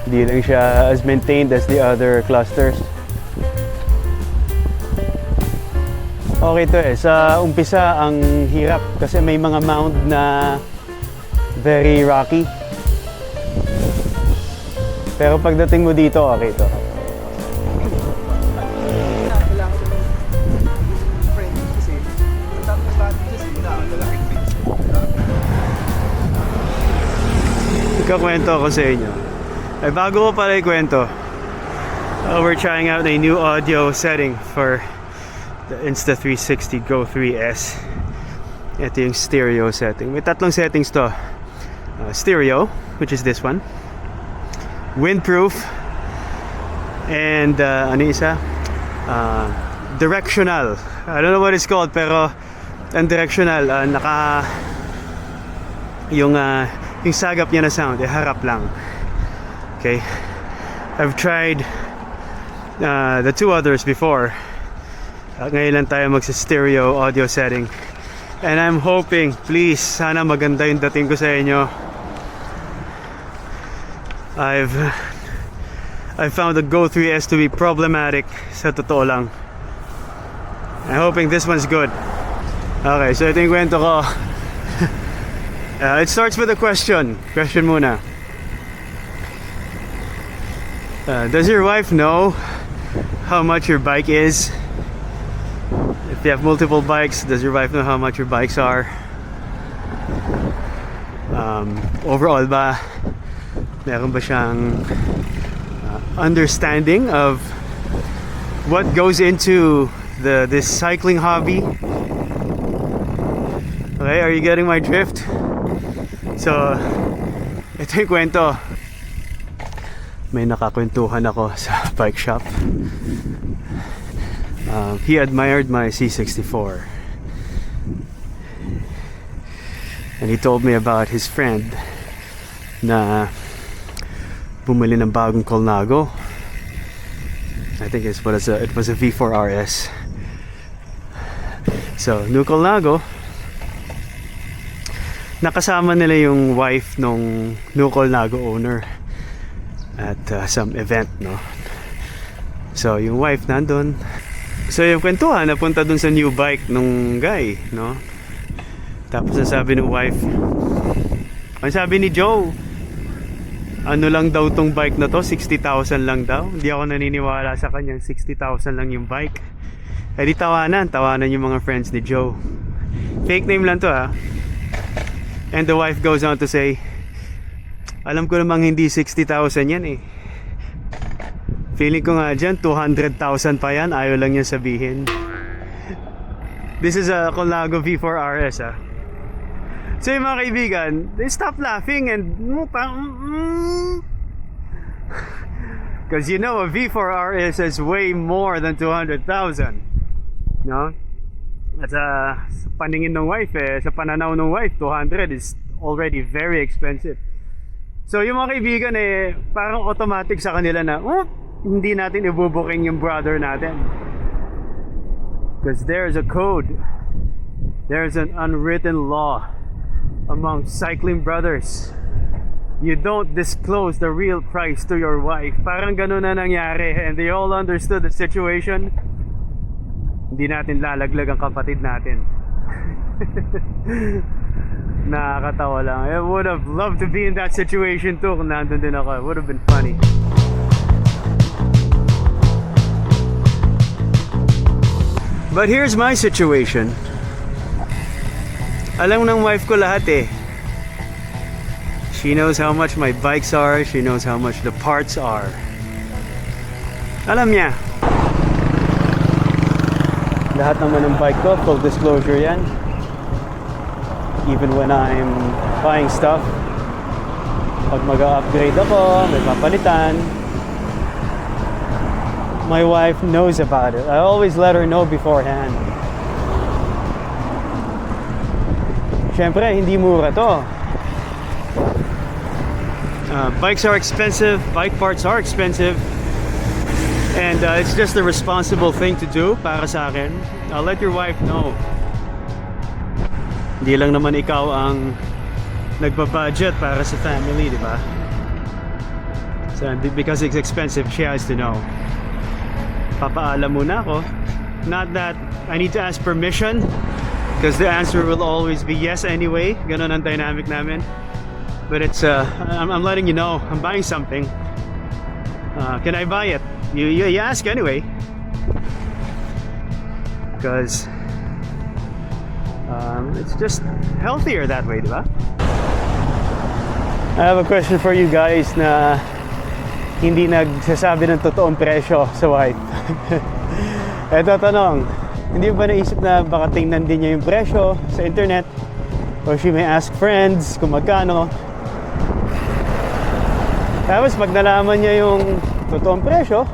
Hindi lang siya as maintained as the other clusters. Okay to eh. Sa umpisa, ang hirap kasi may mga mound na very rocky. Pero pagdating mo dito, okay to. Ikakwento ako sa inyo. Ay, bago ko pala ikwento, we're trying out a new audio setting for the Insta360 Go 3S. Ito yung stereo setting. May tatlong settings to. Stereo, which is this one. Windproof. And ano isa? Directional. I don't know what it's called, pero ang directional, yung sagap niya na sound, harap lang. Okay. I've tried the two others before. Ngayon lang tayo magsa-stereo audio setting. And I'm hoping, please, sana maganda yung dating ko sa inyo. I've found the Go 3S to be problematic, sa totoo lang. I'm hoping this one's good. Okay, so ito yung kwento ko. It starts with a question. Question muna. Does your wife know how much your bike is? If you have multiple bikes, does your wife know how much your bikes are? Overall ba, meron ba siyang understanding of what goes into this cycling hobby? Okay, are you getting my drift? So, ito yung kwento. May nakakwentuhan ako sa bike shop. He admired my C64. And he told me about his friend na bumili ng bagong Colnago. I think it was a V4 RS. So, new Colnago. Nakasama nila yung wife nung new Colnago owner at some event, no? So, yung wife nandun. So, yung kwentuhan, napunta dun sa new bike nung guy, no? Tapos sabi ng wife, ang sabi ni Joe, ano lang daw tong bike na to, 60,000 lang daw. Hindi ako naniniwala sa kanyang 60,000 lang yung bike. Eh di tawanan yung mga friends ni Joe. Fake name lang to ha. And the wife goes on to say, alam ko namang hindi 60,000 yan eh. Feeling ko nga dyan, 200,000 pa yan. Ayaw lang yan sabihin. This is a Colnago V4 RS ah. So yung mga kaibigan, they stop laughing and because you know a V4 RS is way more than 200,000. No? At sa paningin ng wife sa pananaw ng wife, 200 is already very expensive. So yung mga kaibigan parang automatic sa kanila na hindi natin ibubuking yung brother natin. Because there's a code. There's an unwritten law among cycling brothers. You don't disclose the real price to your wife. Parang ganun na nangyari and they all understood the situation. Hindi natin lalaglag ang kapatid natin. Nakakatawa lang. I would have loved to be in that situation too kung nandun din ako. It would have been funny. But here's my situation. Alam ng wife ko lahat eh. She knows how much my bikes are. She knows how much the parts are. Alam niya. Lahat naman ng bike ko, full disclosure yan. Even when I'm buying stuff, pag mag-upgrade ako, may papalitan, my wife knows about it. I always let her know beforehand. Siyempre, hindi mura to. Bikes are expensive, bike parts are expensive. And it's just a responsible thing to do para sa akin. I'll let your wife know. Hindi lang naman ikaw ang nagbabudget para sa family, di ba? So, because it's expensive, she has to know. Papaalam muna ako. Not that I need to ask permission, because the answer will always be yes anyway. Ganon ang dynamic namin. But it's, I'm letting you know, I'm buying something. Can I buy it? You ask anyway. Because it's just healthier that way, diba? I have a question for you guys na hindi nagsasabi ng totoong presyo sa wife. Eto tanong, hindi ba naisip na baka tingnan din niya yung presyo sa internet? Or she may ask friends kung magkano. Tapos pag nalaman niya yung totoong presyo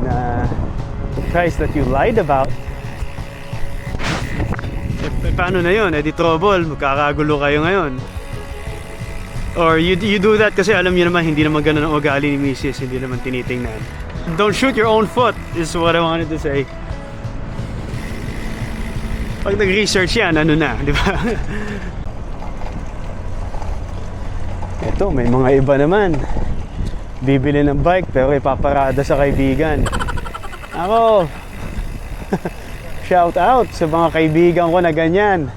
na price that you lied about, paano na yun? Eh di trouble, magkakagulo kayo ngayon. Or you do that kasi alam niyo naman hindi naman ganun ang ugali ni Mrs. Hindi naman tinitingnan. Don't shoot your own foot is what I wanted to say. Pag nag-research yan, ano na, di ba? Ito, may mga iba naman. Bibili ng bike pero ipaparada sa kaibigan. Ako, shout out sa mga kaibigan ko na ganyan.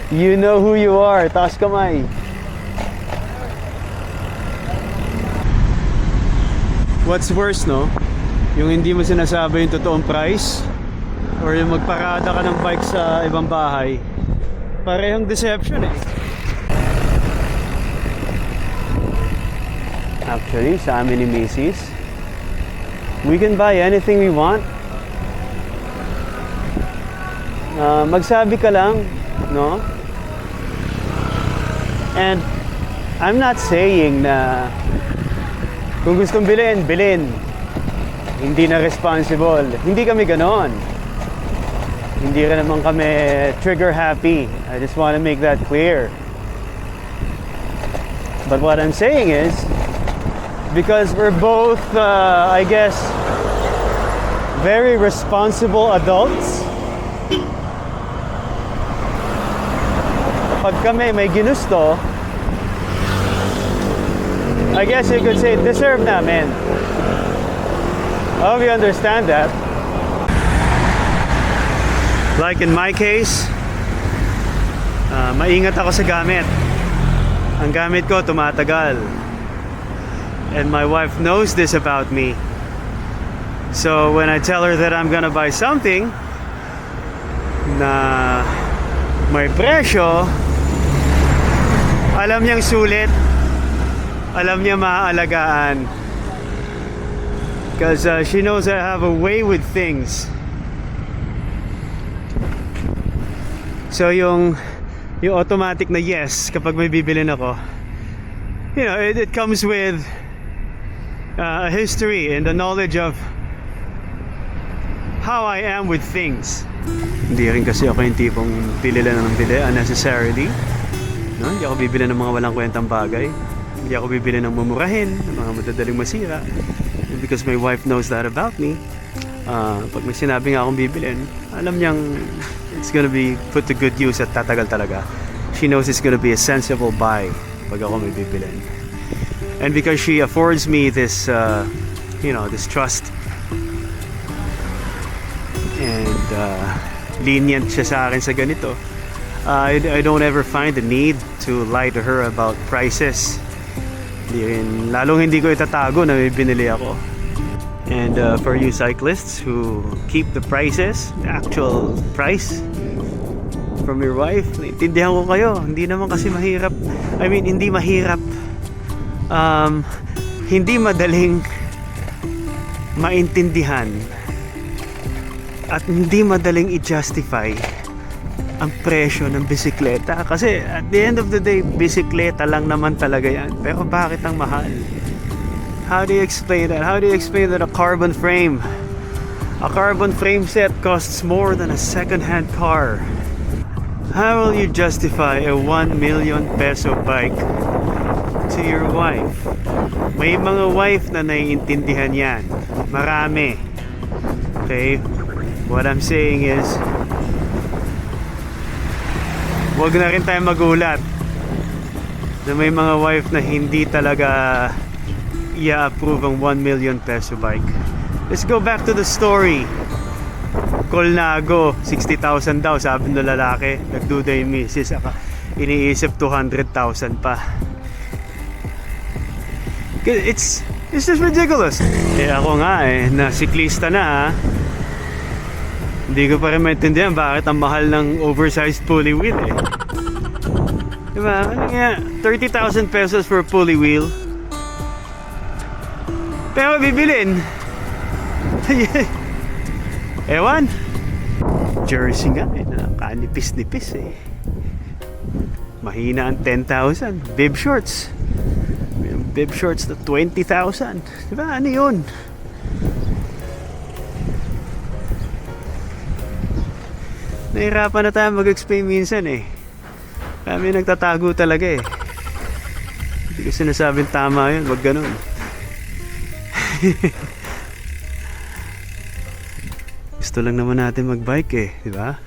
You know who you are. Taas kamay. What's worse, no? Yung hindi mo sinasabi yung totoong price or yung magparada ka ng bike sa ibang bahay. Parehong deception eh. Actually, sa amin ni Mrs., we can buy anything we want. Magsabi ka lang, no? And I'm not saying na kung gustong bilhin, bilhin. Hindi na responsible. Hindi kami ganon. Hindi rin naman kami trigger happy. I just want to make that clear. But what I'm saying is, because we're both, I guess, very responsible adults, pag kami may ginusto, I guess you could say deserve namin. I hope you understand that. Like in my case, maingat ako sa gamit. Ang gamit ko tumatagal. And my wife knows this about me. So when I tell her that I'm gonna buy something na may presyo, alam niyang sulit, alam niya maaalagaan. Because she knows I have a way with things. So yung automatic na yes kapag may bibilin ako, you know, it comes with a history and the knowledge of how I am with things. Hindi rin kasi ako yung tipong bili lang ng bili unnecessarily. No? Hindi ako bibili ng mga walang kwentang bagay. Hindi ako bibili ng mumurahin, ng mga madadaling masira. And because my wife knows that about me, pag may sinabi nga akong bibilin, alam niyang it's gonna be put to good use at tatagal talaga. She knows it's gonna be a sensible buy pag ako may bibilin. And because she affords me this, you know, this trust, and lenient siya sa akin sa ganito, I don't ever find the need to lie to her about prices. Lalong hindi ko itatago na may binili ako. And for you cyclists who keep the prices, the actual price from your wife, naintindihan ko kayo. Hindi naman kasi mahirap. I mean, hindi mahirap. Hindi madaling maintindihan at hindi madaling i-justify ang presyo ng bisikleta. Kasi at the end of the day, bisikleta lang naman talaga yan. Pero bakit ang mahal? How do you explain that? How do you explain that a carbon frame set costs more than a second-hand car? How will you justify a 1 million peso bike to your wife? May mga wife na naiintindihan yan. Marami. Okay? What I'm saying is, wag na rin tayo magulat na may mga wife na hindi talaga i-approve ang 1 million peso bike. Let's go back to the story. Colnago, 60,000 daw, sabi ng lalaki. Nagduda yung misis, iniisip 200,000 pa. It's just ridiculous. Eh ako nga na siklista na ha. Hindi ko pa rin maintindihan bakit ang mahal ng oversized pulley wheel eh. Diba? Ano nga, 30,000 pesos for pulley wheel. Pero bibilin. Ewan. Jersey nga nakanipis-nipis eh. Mahina ang 10,000. Bib shorts. Bib shorts na 20,000. Diba? Ano yun? Nahirapan na tayo mag-explain minsan eh. Kami nagtatago talaga eh. Hindi ko sinasabing tama yun. Wag ganun. Gusto lang naman natin mag-bike eh. Diba?